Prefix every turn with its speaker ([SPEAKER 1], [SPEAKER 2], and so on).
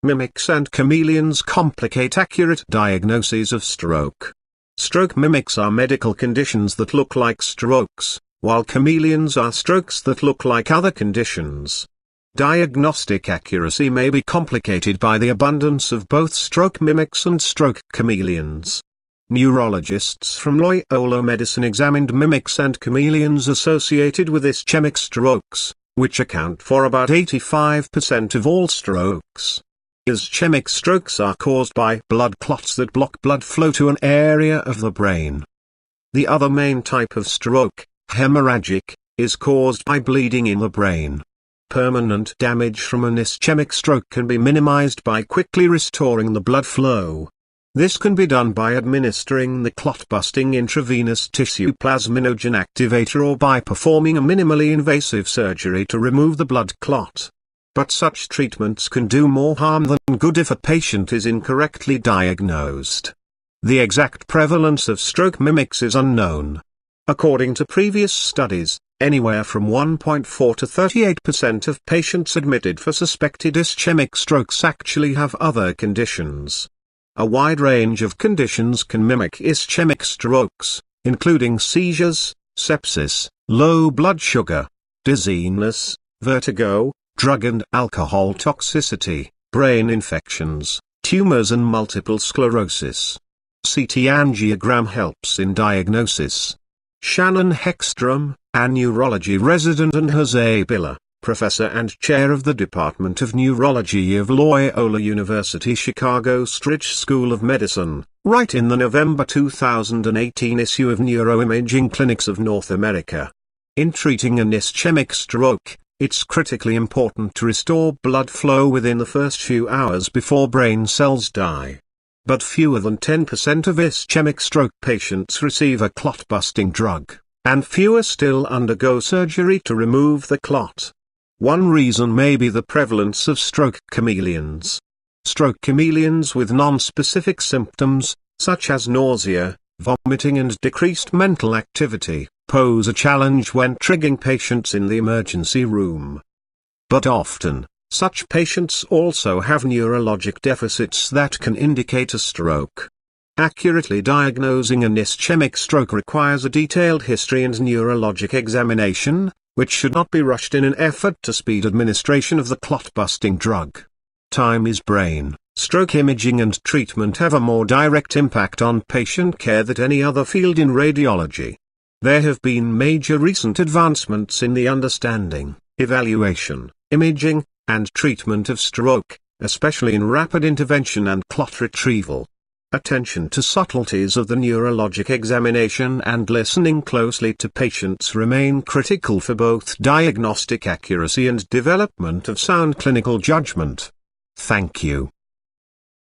[SPEAKER 1] Mimics and chameleons complicate accurate diagnoses of stroke. Stroke mimics are medical conditions that look like strokes, while chameleons are strokes that look like other conditions. Diagnostic accuracy may be complicated by the abundance of both stroke mimics and stroke chameleons. Neurologists from Loyola Medicine examined mimics and chameleons associated with ischemic strokes, which account for about 85% of all strokes. Ischemic strokes are caused by blood clots that block blood flow to an area of the brain. The other main type of stroke, hemorrhagic, is caused by bleeding in the brain. Permanent damage from an ischemic stroke can be minimized by quickly restoring the blood flow. This can be done by administering the clot-busting intravenous tissue plasminogen activator or by performing a minimally invasive surgery to remove the blood clot. But such treatments can do more harm than good if a patient is incorrectly diagnosed. The exact prevalence of stroke mimics is unknown. According to previous studies, anywhere from 1.4 to 38% of patients admitted for suspected ischemic strokes actually have other conditions. A wide range of conditions can mimic ischemic strokes, including seizures, sepsis, low blood sugar, dizziness, vertigo, drug and alcohol toxicity, brain infections, tumors and multiple sclerosis. CT angiogram helps in diagnosis. Shannon Hekstrom, a neurology resident, and Jose Billa, professor and chair of the Department of Neurology of Loyola University Chicago Stritch School of Medicine, write in the November 2018 issue of Neuroimaging Clinics of North America. In treating an ischemic stroke, it's critically important to restore blood flow within the first few hours before brain cells die. But fewer than 10% of ischemic stroke patients receive a clot-busting drug, and fewer still undergo surgery to remove the clot. One reason may be the prevalence of stroke chameleons. Stroke chameleons with non-specific symptoms, such as nausea, vomiting and decreased mental activity, pose a challenge when triggering patients in the emergency room. But often, such patients also have neurologic deficits that can indicate a stroke. Accurately diagnosing an ischemic stroke requires a detailed history and neurologic examination, which should not be rushed in an effort to speed administration of the clot-busting drug. Time is brain. Stroke imaging and treatment have a more direct impact on patient care than any other field in radiology. There have been major recent advancements in the understanding, evaluation, imaging, and treatment of stroke, especially in rapid intervention and clot retrieval. Attention to subtleties of the neurologic examination and listening closely to patients remain critical for both diagnostic accuracy and development of sound clinical judgment. Thank you.